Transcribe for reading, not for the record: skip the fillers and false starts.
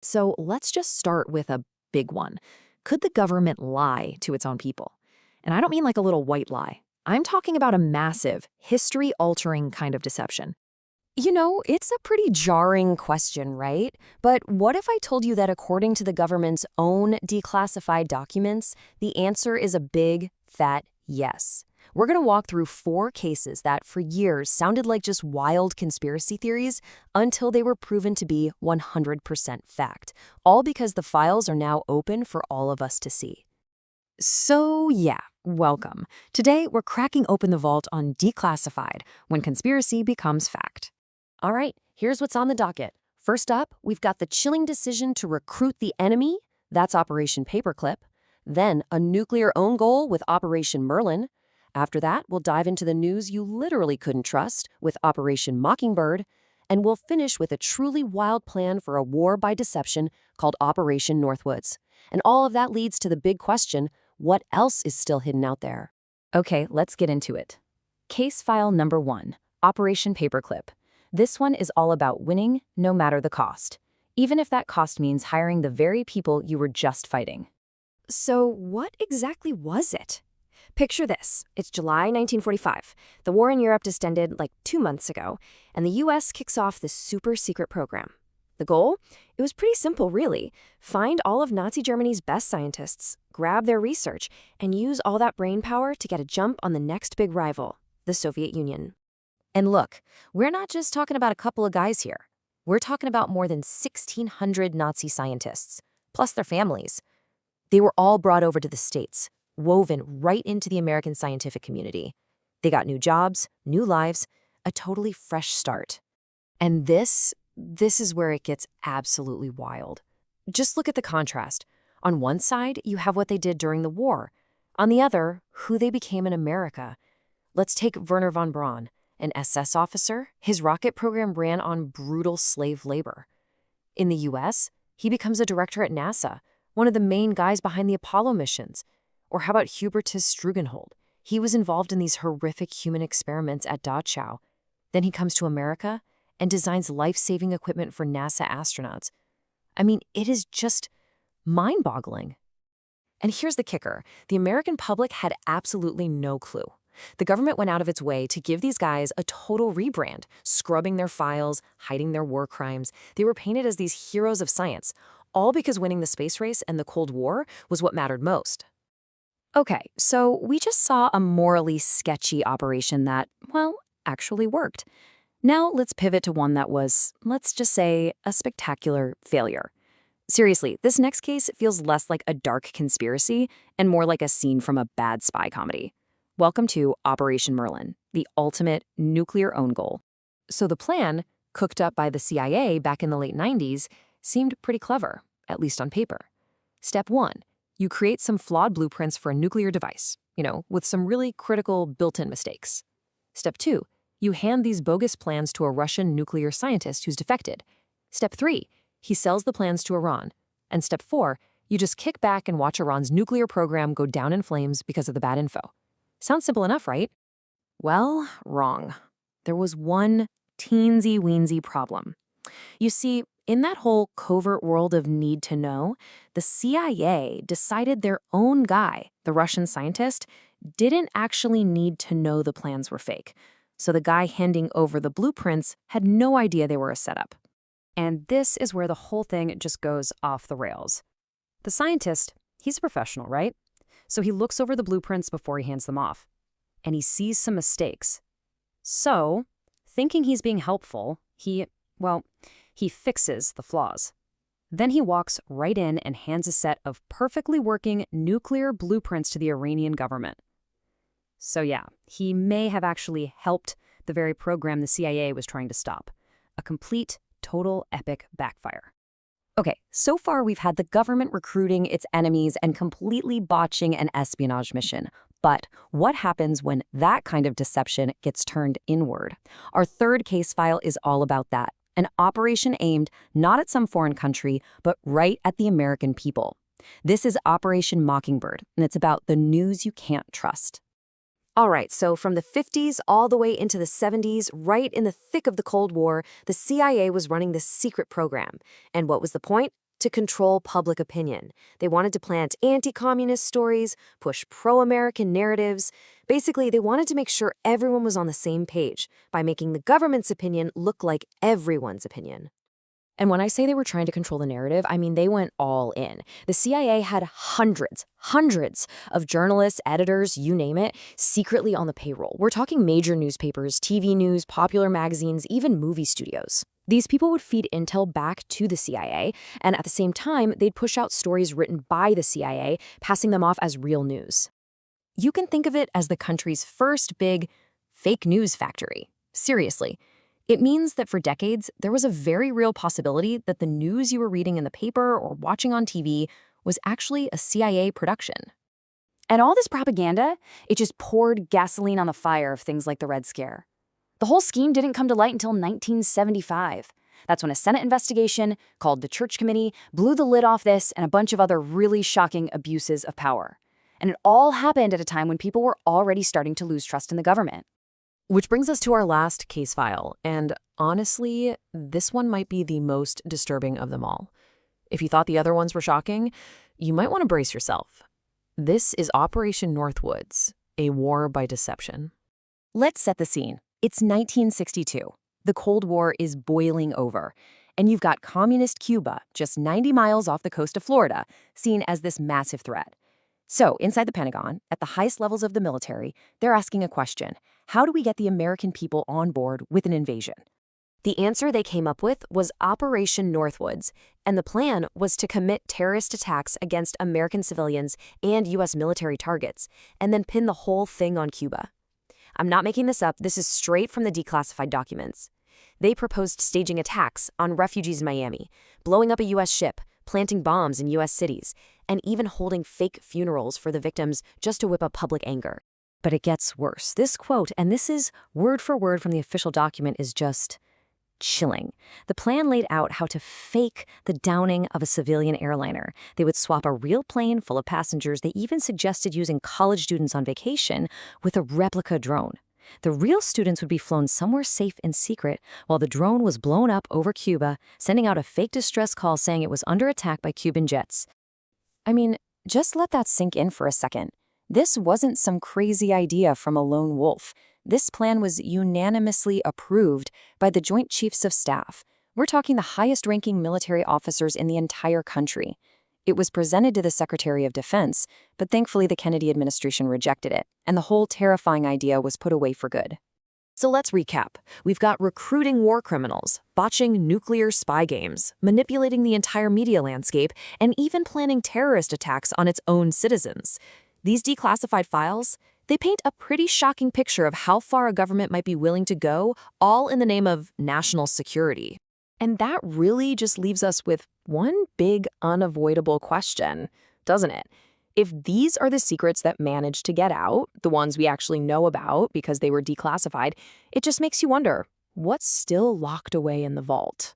So let's just start with a big one. Could the government lie to its own people? And I don't mean like a little white lie. I'm talking about a massive, history-altering kind of deception. It's a pretty jarring question, right? But what if I told you that according to the government's own declassified documents, the answer is a big, fat yes? We're going to walk through 4 cases that for years sounded like just wild conspiracy theories until they were proven to be 100% fact, all because the files are now open for all of us to see. So yeah, welcome. Today we're cracking open the vault on Declassified, when conspiracy becomes fact. All right, here's what's on the docket. First up, we've got the chilling decision to recruit the enemy. That's Operation Paperclip. Then a nuclear own goal with Operation Merlin. After that, we'll dive into the news you literally couldn't trust with Operation Mockingbird. And we'll finish with a truly wild plan for a war by deception called Operation Northwoods. And all of that leads to the big question, what else is still hidden out there? Okay, let's get into it. Case file number 1, Operation Paperclip. This one is all about winning, no matter the cost, even if that cost means hiring the very people you were just fighting. So what exactly was it? Picture this. It's July 1945. The war in Europe just ended like 2 months ago, and the US kicks off this super secret program. The goal? It was pretty simple, really. Find all of Nazi Germany's best scientists, grab their research, and use all that brain power to get a jump on the next big rival, the Soviet Union. And look, we're not just talking about a couple of guys here. We're talking about more than 1,600 Nazi scientists, plus their families. They were all brought over to the States, woven right into the American scientific community. They got new jobs, new lives, a totally fresh start. And this is where it gets absolutely wild. Just look at the contrast. On one side, you have what they did during the war. On the other, who they became in America. Let's take Werner von Braun, an SS officer. His rocket program ran on brutal slave labor. In the US, he becomes a director at NASA, one of the main guys behind the Apollo missions. Or how about Hubertus Strugenhold? He was involved in these horrific human experiments at Dachau. Then he comes to America and designs life-saving equipment for NASA astronauts. I mean, it is just mind-boggling. And here's the kicker. The American public had absolutely no clue. The government went out of its way to give these guys a total rebrand, scrubbing their files, hiding their war crimes. They were painted as these heroes of science, all because winning the space race and the Cold War was what mattered most. Okay, so we just saw a morally sketchy operation that, well, actually worked. Now let's pivot to one that was, let's just say, a spectacular failure. Seriously, this next case feels less like a dark conspiracy and more like a scene from a bad spy comedy. Welcome to Operation Merlin, the ultimate nuclear own goal. So the plan, cooked up by the CIA back in the late 90s, seemed pretty clever, at least on paper. Step 1, you create some flawed blueprints for a nuclear device, with some really critical built-in mistakes. Step 2, you hand these bogus plans to a Russian nuclear scientist who's defected. Step 3, he sells the plans to Iran. And step 4, you just kick back and watch Iran's nuclear program go down in flames because of the bad info. Sounds simple enough, right? Well, wrong. There was one teensy-weensy problem. You see, in that whole covert world of need to know, the CIA decided their own guy, the Russian scientist, didn't actually need to know the plans were fake. So the guy handing over the blueprints had no idea they were a setup. And this is where the whole thing just goes off the rails. The scientist, he's a professional, right? So he looks over the blueprints before he hands them off. And he sees some mistakes. So, thinking he's being helpful, he fixes the flaws. Then he walks right in and hands a set of perfectly working nuclear blueprints to the Iranian government. So yeah, he may have actually helped the very program the CIA was trying to stop. A complete, total, epic backfire. Okay, so far we've had the government recruiting its enemies and completely botching an espionage mission. But what happens when that kind of deception gets turned inward? Our third case file is all about that. An operation aimed not at some foreign country, but right at the American people. This is Operation Mockingbird, and it's about the news you can't trust. All right, so from the 50s all the way into the 70s, right in the thick of the Cold War, the CIA was running this secret program. And what was the point? to control public opinion. They wanted to plant anti-communist stories, push pro-American narratives. Basically, they wanted to make sure everyone was on the same page by making the government's opinion look like everyone's opinion. And when I say they were trying to control the narrative, I mean they went all in. The CIA had hundreds of journalists, editors, you name it, secretly on the payroll. We're talking major newspapers, TV news, popular magazines, even movie studios. These people would feed intel back to the CIA, and at the same time, they'd push out stories written by the CIA, passing them off as real news. You can think of it as the country's first big fake news factory. Seriously. It means that for decades, there was a very real possibility that the news you were reading in the paper or watching on TV was actually a CIA production. And all this propaganda, it just poured gasoline on the fire of things like the Red Scare. The whole scheme didn't come to light until 1975. That's when a Senate investigation called the Church Committee blew the lid off this and a bunch of other really shocking abuses of power. And it all happened at a time when people were already starting to lose trust in the government. Which brings us to our last case file, and honestly, this one might be the most disturbing of them all. If you thought the other ones were shocking, you might want to brace yourself. This is Operation Northwoods, a war by deception. Let's set the scene. It's 1962. The Cold War is boiling over, and you've got communist Cuba, just 90 miles off the coast of Florida, seen as this massive threat. So, inside the Pentagon, at the highest levels of the military, they're asking a question. How do we get the American people on board with an invasion? The answer they came up with was Operation Northwoods, and the plan was to commit terrorist attacks against American civilians and U.S. military targets, and then pin the whole thing on Cuba. I'm not making this up, this is straight from the declassified documents. They proposed staging attacks on refugees in Miami, blowing up a U.S. ship, planting bombs in U.S. cities, and even holding fake funerals for the victims just to whip up public anger. But it gets worse. This quote, and this is word for word from the official document, is just chilling. The plan laid out how to fake the downing of a civilian airliner. They would swap a real plane full of passengers. They even suggested using college students on vacation with a replica drone. The real students would be flown somewhere safe in secret while the drone was blown up over Cuba, sending out a fake distress call saying it was under attack by Cuban jets. I mean, just let that sink in for a second. This wasn't some crazy idea from a lone wolf. This plan was unanimously approved by the Joint Chiefs of Staff. We're talking the highest-ranking military officers in the entire country. It was presented to the Secretary of Defense, but thankfully the Kennedy administration rejected it, and the whole terrifying idea was put away for good. So let's recap. We've got recruiting war criminals, botching nuclear spy games, manipulating the entire media landscape, and even planning terrorist attacks on its own citizens. These declassified files, they paint a pretty shocking picture of how far a government might be willing to go, all in the name of national security. And that really just leaves us with one big unavoidable question, doesn't it? If these are the secrets that managed to get out, the ones we actually know about because they were declassified, it just makes you wonder, what's still locked away in the vault?